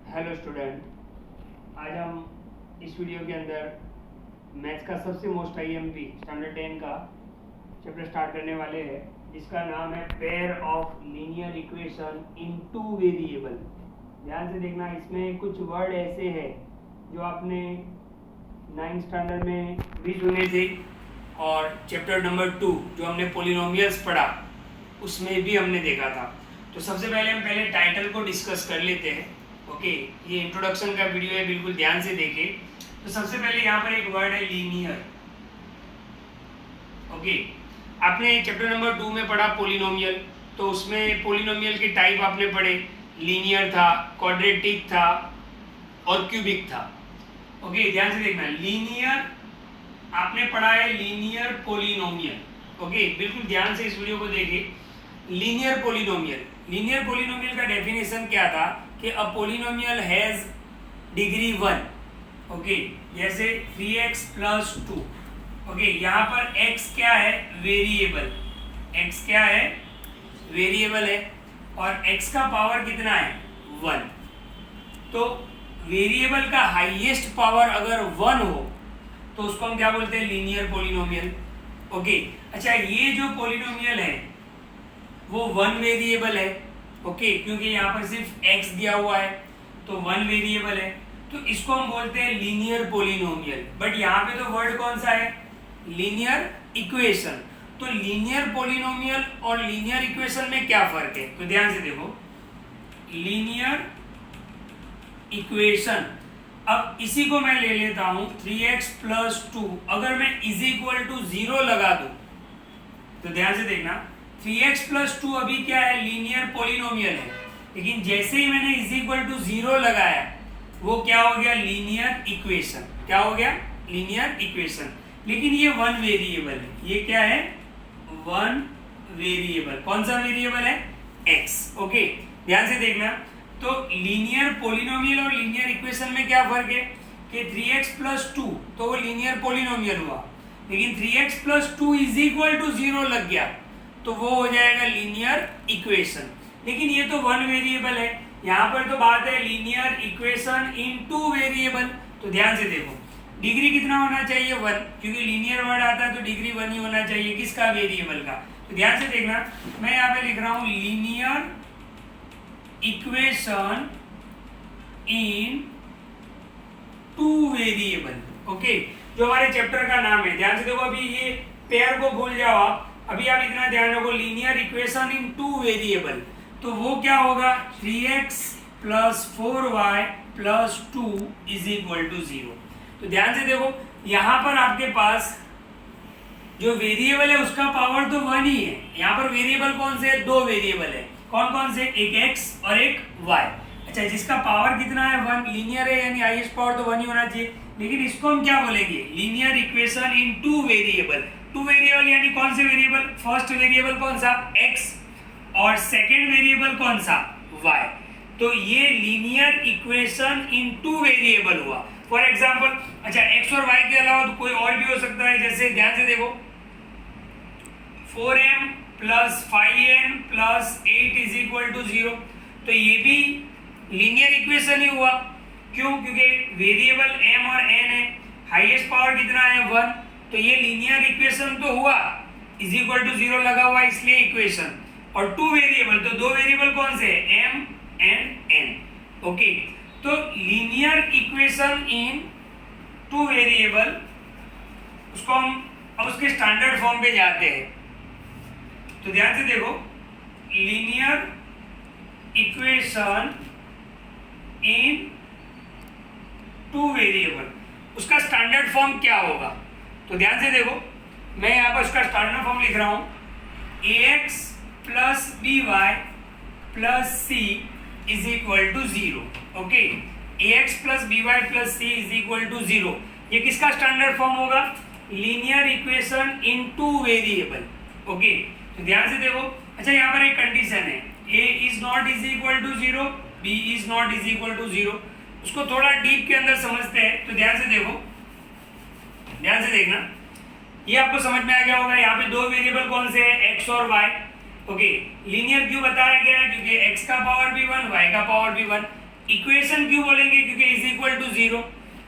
Hello student, आज हम इस वीडियो के अंदर मैथ्स का सबसे मोस्ट आईएमपी स्टैंडर्ड 10 का चैप्टर स्टार्ट करने वाले हैं, जिसका नाम है pair of linear equation in two variable. ध्यान से देखना, इसमें कुछ वर्ड ऐसे हैं जो आपने 9th स्टैंडर्ड में भी सुने थे और चैप्टर नंबर 2 जो हमने पोलिनोमियल्स पढ़ा उसमें भी हमने देखा था। तो सबसे पहले हम टाइटल को डिस्कस कर लेते हैं। ओके, ये इंट्रोडक्शन का वीडियो है, बिल्कुल ध्यान से देखें। तो सबसे पहले यहाँ पर एक वर्ड है लीनियर। ओके, आपने चैप्टर नंबर 2 में पढ़ा पोलिनोमियल, तो उसमें पोलिनोमियल के टाइप आपने पढ़े, लीनियर था, क्वाड्रेटिक था और क्यूबिक था। ओके, ध्यान से देखना, लीनियर आपने पढ़ा है, लीनियर पोलिनोमियल। ओके, बिल्कुल ध्यान से इस वीडियो को देखें। लीनियर पोलिनोमियल का डेफिनेशन क्या था कि अ पोलिनोमियल हैज डिग्री 1। ओके, जैसे 3x + 2। ओके, यहाँ पर x क्या है? वेरिएबल। x क्या है? वेरिएबल है और x का पावर कितना है? 1। तो वेरिएबल का हाईएस्ट पावर अगर 1 हो तो उसको हम क्या बोलते हैं? Linear polynomial. ओके, अच्छा, ये जो पोलिनोमियल है वो 1 वेरिएबल है। ओके, क्योंकि यहाँ पर सिर्फ x दिया हुआ है तो 1 वेरिएबल है, तो इसको हम बोलते हैं लीनियर पोलिनोमियल। बट यहाँ पे तो वर्ड कौन सा है? Linear equation. तो लीनियर पोलिनोमियल और लीनियर इक्वेशन में क्या फर्क है? तो ध्यान से देखो, लीनियर इक्वेशन, अब इसी को मैं ले लेता हूं 3x + 2। अगर मैं = 0 लगा दूं तो ध्यान से देखना, 3x + 2 अभी क्या है? लीनियर पोलिनोमियल है, लेकिन जैसे ही मैंने = 0 लगाया वो क्या हो गया? Linear equation. क्या हो गया? Linear equation. लेकिन ये 1 वेरिएबल है। ये क्या है? 1 वेरिएबल। कौन सा वेरिएबल है? x। ओके, ध्यान से देखना, तो लीनियर पोलिनोमियल और लीनियर इक्वेशन में क्या फर्क है कि 3x + 2 तो वो लीनियर पोलिनोमियल हुआ, लेकिन 3x + 2 = 0 लग गया तो वो हो जाएगा लीनियर इक्वेशन। लेकिन ये तो 1 वेरिएबल है, यहाँ पर तो बात है लीनियर इक्वेशन इन 2 वेरिएबल। तो ध्यान से देखो, डिग्री कितना होना चाहिए? 1, क्योंकि लीनियर वर्ड आता है तो डिग्री 1 ही होना चाहिए। किसका? वेरिएबल का। तो ध्यान से देखना, मैं यहाँ पे लिख रहा हूँ लीनियर इक्वेशन इन 2 वेरिएबल। ओके, जो हमारे चैप्टर का नाम है। ध्यान से देखो, अभी ये पेयर को भूल जाओ आप, अभी आप इतना ध्यान रखो, लीनियर इक्वेशन इन 2 वेरिएबल। तो वो क्या होगा? 3x + 4y + 2 = 0। तो ध्यान से देखो, यहां पर आपके पास जो वेरिएबल है उसका पावर तो 1 ही है। यहाँ पर वेरिएबल कौन से है? 2 वेरिएबल है। कौन कौन से? एक x और एक y। अच्छा, जिसका पावर कितना है? 1। लीनियर है यानी हाईएस्ट पावर तो 1 ही होना चाहिए, लेकिन इसको हम क्या बोलेंगे? लीनियर इक्वेशन इन 2 वेरिएबल। 2 वेरिएबल यानी कौन से वेरिएबल? फर्स्ट वेरिएबल कौन सा? x और सेकेंड वेरिएबल कौन सा? y। तो ये लीनियर इक्वेशन इन 2 वेरिएबल हुआ। फॉर एग्जाम्पल, अच्छा, x और y के अलावा तो कोई और भी हो सकता है। जैसे ध्यान से देखो, 4m + 5n + 8 = 0। तो ये भी लीनियर इक्वेशन ही हुआ। क्यों? क्योंकि वेरिएबल m और n है, हाईएस्ट पावर कितना है? 1। तो ये लीनियर इक्वेशन तो हुआ, = 0 लगा हुआ इसलिए इक्वेशन। और 2 वेरिएबल, तो 2 वेरिएबल कौन से है? m and n। ओके, तो लीनियर इक्वेशन इन 2 वेरिएबल, उसको हम अब उसके स्टैंडर्ड फॉर्म पे जाते हैं। तो ध्यान से देखो, लीनियर इक्वेशन इन 2 वेरिएबल, उसका स्टैंडर्ड फॉर्म क्या होगा? तो ध्यान से देखो, मैं यहाँ पर उसका स्टैंडर्ड फॉर्म लिख रहा हूँ, ax + by + c = 0। Okay, ax + by + c = 0। ये किसका स्टैंडर्ड फॉर्म होगा? लीनियर इक्वेशन इन 2 वेरिएबल। ओके, तो ध्यान से देखो, अच्छा, यहाँ पर एक कंडीशन है, a is not = 0, b is not = 0। उसको थोड़ा डीप के अंदर समझते हैं। तो ध्यान से देखो, ध्यान से देखना, ये आपको समझ में आ गया होगा। यहाँ पे 2 वेरिएबल कौन से हैं? x और y। ओके, लीनियर क्यों बताया गया है? क्योंकि x का पावर भी 1, y का पावर भी 1। इक्वेशन क्यों बोलेंगे, क्योंकि इज इक्वल टू जीरो।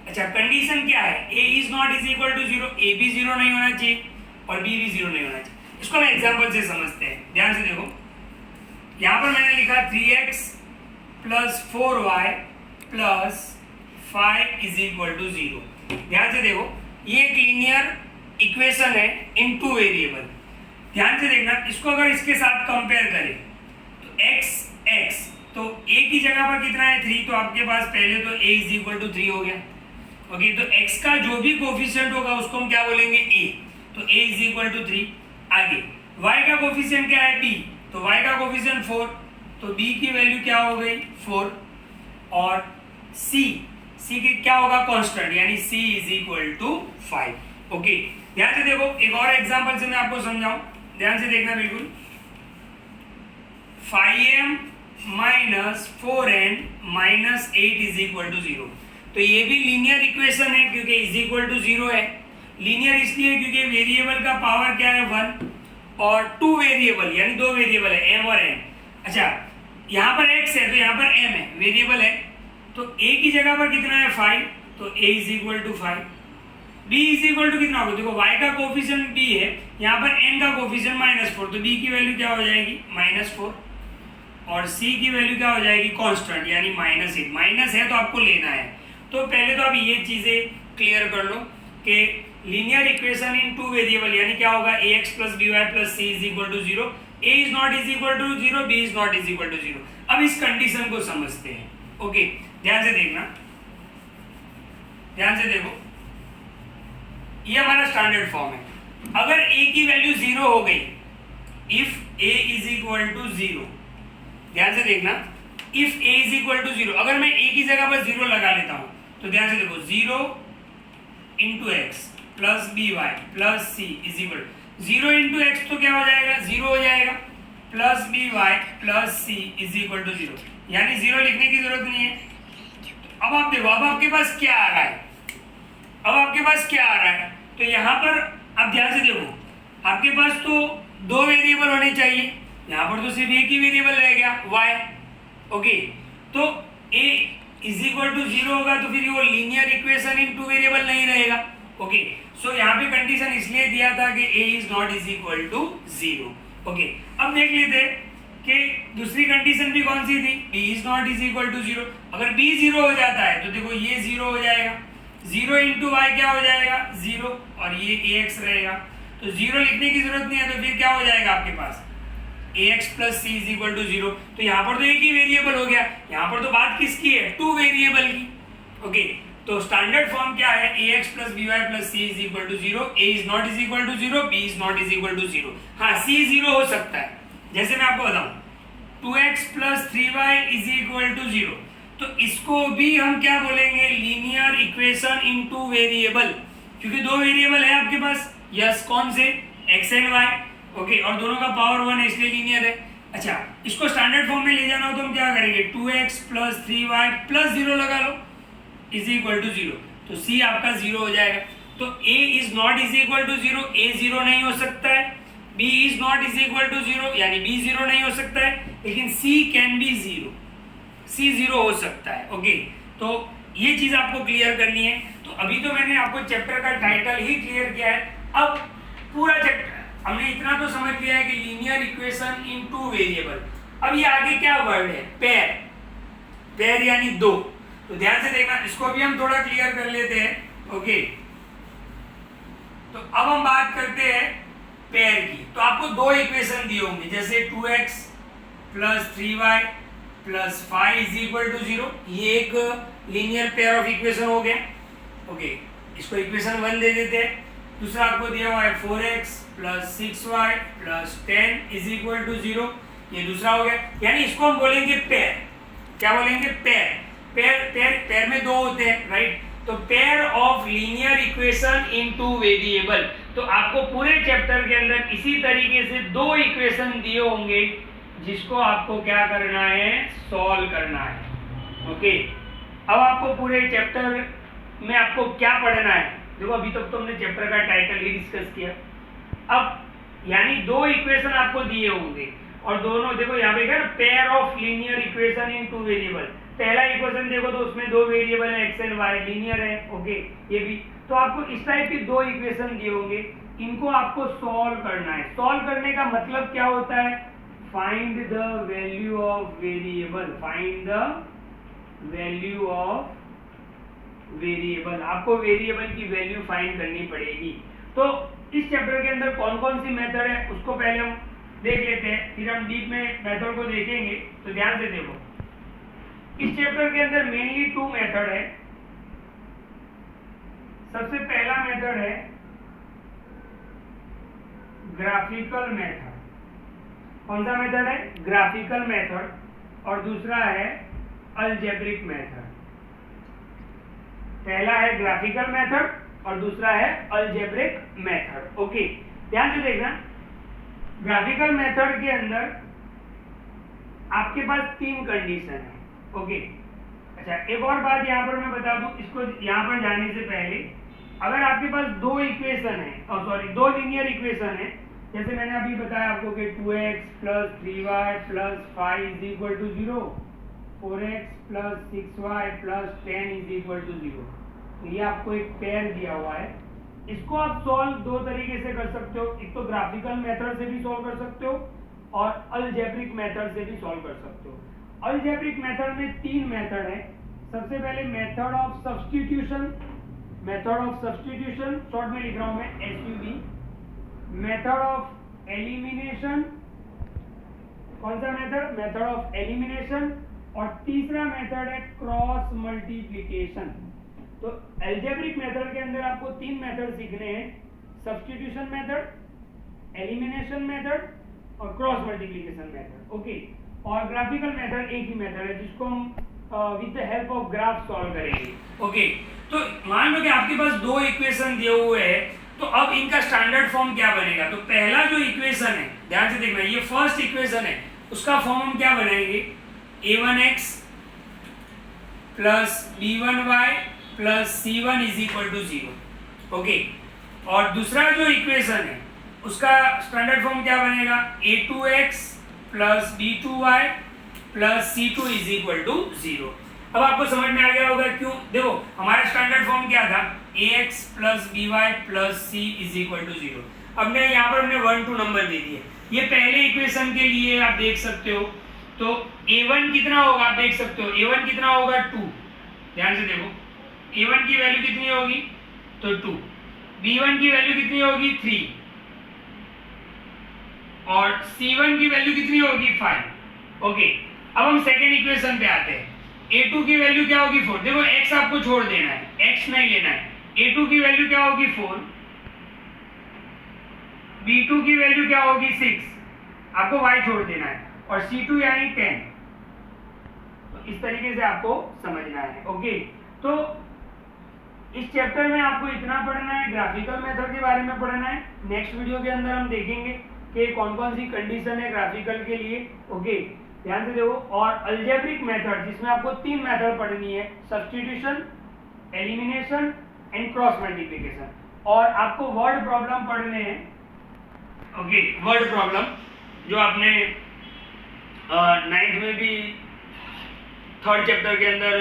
अच्छा, कंडीशन क्या है, A is not is equal to zero, A भी जीरो नहीं होना चाहिए और बी भी जीरो नहीं होना चाहिए। इसको हम एग्जांपल से समझते हैं, ध्यान से देखो। यहां पर मैंने लिखा 3x plus 4y plus 5 is equal to zero. ध्यान से देखो, ये एक लीनियर इक्वेशन है इन टू वेरिएबल। ध्यान से देखना, इसको अगर इसके साथ कंपेयर करें तो x तो a की जगह पर कितना है 3, तो आपके पास पहले तो a इज इक्वल टू 3 हो गया। ओके, तो x का जो भी कोफिशिएंट होगा उसको हम क्या बोलेंगे a, तो a इज इक्वल टू 3। आगे y का कोफिशिएंट क्या है b, तो y का कोफिशिएंट 4, तो b की वैल्यू क्या हो गई 4। और c की क्या होगा कांस्टेंट, यानी c is equal to 5। Okay, ध्यान से देखो, एक और एग्जांपल से मैं आपको समझाऊं, ध्यान से देखना बिल्कुल। 5m minus 4n minus 8 is equal to 0। तो ये भी लीनियर इक्वेशन है क्योंकि इज इक्वल टू 0 है। लीनियर इसलिए क्योंकि वेरिएबल का पावर क्या है 1 और 2 वेरिएबल यानी 2 वेरिएबल है m और n। अच्छा, यहाँ पर x है तो यहाँ पर m है, वेरिएबल है, तो a की जगह पर कितना है 5, तो a is equal to 5। b is equal to कितना होगा, देखो y का कोफिशिएंट b है, यहाँ पर n का कोफिशिएंट -4, तो b की वैल्यू क्या हो जाएगी -4 और c की वैल्यू क्या हो जाएगी कांस्टेंट यानी -8। माइनस है तो आपको लेना है। तो पहले तो आप ये चीजें क्लियर कर लो कि linear equation in two variable यानी क्या होगा ax plus by plus c is equal to 0, a is not is equal to 0, b is not is equal to 0। अब इस कंडीशन को समझते हैं। ओके, ध्यान से देखना, ध्यान से देखो, ये हमारा स्टैंडर्ड फॉर्म है। अगर a की वैल्यू 0 हो गई, if a is equal to 0, ध्यान से देखना, if a is equal to 0, अगर मैं a की जगह पर 0 लगा लेता हूं तो ध्यान से देखो 0 into x plus b y plus c is equal 0 into x तो क्या हो जाएगा 0 हो जाएगा, plus b y plus c is equal to 0, यानी 0 लिखने की जरूरत नहीं है। अब आप देखो, अब आपके पास क्या आ रहा है, अब आपके पास क्या आ रहा है, तो यहाँ पर आप ध्यान से देखो, आपके पास तो 2 वेरिएबल होने चाहिए, यहाँ पर तो सिर्फ एक ही वेरिएबल रह गया y। ओके, तो a इज इक्वल टू 0 होगा तो फिर वो linear equation in two variable नहीं रहेगा। ओके, सो यहाँ पे कंडीशन इसलिए दिया था कि a is not is equal to 0। Okay, अब देख लेते कि दूसरी कंडीशन भी कौन सी थी, b is not is equal to 0। अगर b 0 हो जाता है तो देखो ये 0 हो जाएगा, 0 इंटू वाई क्या हो जाएगा 0 और ये ax रहेगा, तो 0 लिखने की जरूरत नहीं है, तो फिर क्या हो जाएगा आपके पास ax plus c is equal to 0। तो यहाँ पर तो एक ही वेरिएबल हो गया, यहाँ पर तो बात किसकी है 2 वेरिएबल की। ओके, तो स्टैंडर्ड फॉर्म क्या है ax plus by plus c is equal to 0, a is not is equal to 0, b is not is equal to 0। हाँ, c 0 हो सकता है, जैसे मैं आपको बताऊं 2x plus 3y is equal to 0, तो इसको भी हम क्या बोलेंगे linear equation in two variable, क्योंकि 2 वेरिएबल है आपके पास। यस, कौन से x एंड y। ओके, और दोनों का पावर 1 है इसलिए लीनियर है। अच्छा, इसको स्टैंडर्ड फॉर्म में ले जाना हो तो हम क्या करेंगे 2x प्लस 3y प्लस 0 लगा लो इज इक्वल टू 0, तो c आपका 0 हो जाएगा। तो a is not is equal to 0, a 0 नहीं हो सकता है, b is not is equal to 0 यानी b 0 नहीं हो सकता है, लेकिन c कैन बी 0, c 0 हो सकता है। ओके, तो ये चीज आपको क्लियर करनी है। तो अभी तो मैंने आपको चैप्टर का टाइटल ही क्लियर किया है, अब पूरा चैप्टर हमने इतना तो समझ लिया है कि linear equation in two variable. अब ये आगे क्या वर्ड है पेयर, पेयर यानी 2, तो ध्यान से देखना, इसको भी हम थोड़ा क्लियर कर लेते हैं। ओके, तो अब हम बात करते हैं पेयर की। तो आपको 2 इक्वेशन दिए होंगे, जैसे 2x plus 3y plus 5 is equal to 0, ये एक लीनियर पेयर ऑफ इक्वेशन हो गया। ओके, इसको इक्वेशन 1 दे देते हैं। दूसरा आपको दिया हुआ है 4x plus 6y plus 10 is equal to 0, ये दूसरा हो गया, यानी इसको हम बोलेंगे पेयर। क्या बोलेंगे पेयर, पेयर में 2 होते हैं, राइट। तो pair of linear equation in two variable. तो आपको पूरे चैप्टर के अंदर इसी तरीके से 2 इक्वेशन दिए होंगे जिसको आपको क्या करना है सॉल्व करना है। ओके, अब आपको पूरे चैप्टर में आपको क्या पढ़ना है, देखो अभी तक तो हमने चैप्टर का टाइटल ही डिस्कस किया। अब यानी 2 इक्वेशन आपको दिए होंगे और दोनों देखो यहाँ पे क्या pair of linear equation in two variable, पहला इक्वेशन देखो तो उसमें दो वेरिएबल है एक्स एंड वाई, लीनियर है, ओके। ये भी तो आपको इस टाइप के दो इक्वेशन दिए होंगे, इनको आपको सॉल्व करना है। सॉल्व करने का मतलब क्या होता है? Find the value of variable, find the value of variable. आपको वेरिएबल की वैल्यू फाइंड करनी पड़ेगी। तो इस चैप्टर के अंदर कौन कौन सी मेथड है उसको पहले हम देख लेते हैं, फिर हम डीप में मेथड को देखेंगे। तो ध्यान से देखो, इस चैप्टर के अंदर मेनली 2 मेथड है। सबसे पहला मेथड है ग्राफिकल मेथड। कौन सा मेथड है? Graphical method. और दूसरा है अलजेब्रिक मेथड। पहला है ग्राफिकल मेथड और दूसरा है अलजेब्रिक मेथड, ओके। ध्यान से देखना, ग्राफिकल मेथड के अंदर आपके पास 3 कंडीशन है, ओके। अच्छा, एक और बात यहाँ पर मैं बता दूं, इसको यहाँ पर जाने से पहले, अगर आपके पास 2 इक्वेशन है, और सॉरी 2 लीनियर इक्वेशन है, जैसे मैंने अभी बताया आपको कि 2x + 3y + 5 = 0, 4x + 6y + 10 = 0। तो ये आपको एक पेयर दिया हुआ है। इसको आप सॉल्व 2 तरीके से कर सकते हो, एक तो ग्राफिकल मेथड से भी सॉल्व कर सकते हो और अलजेब्रिक मेथड से भी सॉल्व कर सकते हो। अलजेब्रिक मेथड में 3 मेथड है। सबसे पहले method of substitution, method of substitution short में लिख रहा हूं मैं SUB, मेथड ऑफ एलिमिनेशन, कौन सा मेथड? Method of elimination. और तीसरा मेथड है क्रॉस मल्टीप्लिकेशन। तो अलजेब्रिक मेथड के अंदर आपको 3 मेथड सीखने हैं, सब्स्टिट्यूशन मेथड, एलिमिनेशन मेथड और क्रॉस मल्टीप्लिकेशन मेथड, ओके। और ग्राफिकल मेथड एक ही मेथड है जिसको हम with the help of graph solve करेंगे, ओके। तो मान लो कि आपके पास 2 इक्वेशन दिए हुए हैं, तो अब इनका स्टैंडर्ड फॉर्म क्या बनेगा? तो पहला जो इक्वेशन है, ध्यान से देखना, ये फर्स्ट इक्वेशन है, उसका फॉर्म हम क्या बनाएंगे? a1x + b1y + c1 = 0, okay. और दूसरा जो इक्वेशन है उसका स्टैंडर्ड फॉर्म क्या बनेगा? a2x + b2y + c2 = 0। अब आपको समझ में आ गया होगा क्यों। देखो, हमारा स्टैंडर्ड फॉर्म क्या था? ax + by + c = 0। अब मैं यहाँ पर हमने 1 2 नंबर दे दिए। ये पहले इक्वेशन के लिए आप देख सकते हो, तो a1 कितना होगा आप देख सकते हो, a1 कितना होगा 2। ध्यान से देखो, a1 की वैल्यू कितनी होगी? तो 2। b1 की वैल्यू कितनी होगी? 3। और c1 की वैल्यू कितनी होगी? 5, ओके। अब हम सेकेंड इक्वेशन पे आते हैं। a2 की वैल्यू क्या होगी? 4। देखो, x आपको छोड़ देना है, x नहीं लेना है। a2 की वैल्यू क्या होगी? 4। b2 की वैल्यू क्या होगी? 6। आपको y छोड़ देना है। और c2 यानी 10। तो इस तरीके से आपको समझना है, ओके। तो इस चैप्टर में आपको इतना पढ़ना है, ग्राफिकल मेथड के बारे में पढ़ना है। नेक्स्ट वीडियो के अंदर हम देखेंगे कि कौन कौन सी कंडीशन है ग्राफिकल के लिए, ओके। ध्यान से देखो। और अलजेब्रिक मेथड जिसमें आपको 3 मेथड पढ़नी है, substitution, elimination and cross multiplication. और आपको वर्ड प्रॉब्लम पढ़ने हैं, ओके। वर्ड प्रॉब्लम जो आपने 9th में भी 3rd चैप्टर के अंदर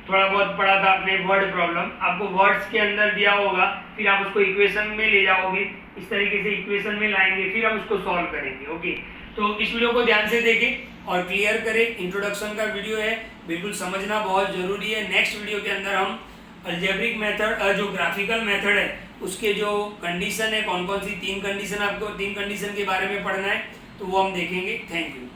थोड़ा बहुत पढ़ा था आपने, वर्ड प्रॉब्लम। आपको वर्ड्स के अंदर दिया होगा, फिर आप उसको इक्वेशन में ले जाओगे, इस तरीके से इक्वेशन में लाएंगे, फिर हम उसको सॉल्व करेंगे, ओके। तो इस वीडियो को ध्यान से देखें और क्लियर करें। इंट्रोडक्शन का वीडियो है, बिल्कुल समझना बहुत जरूरी है। नेक्स्ट वीडियो के अंदर हम अलजेब्रिक मेथड, जो ग्राफिकल मेथड है, उसके जो कंडीशन है, कौन कौन सी 3 कंडीशन, आपको 3 कंडीशन के बारे में पढ़ना है, तो वो हम देखेंगे। Thank you.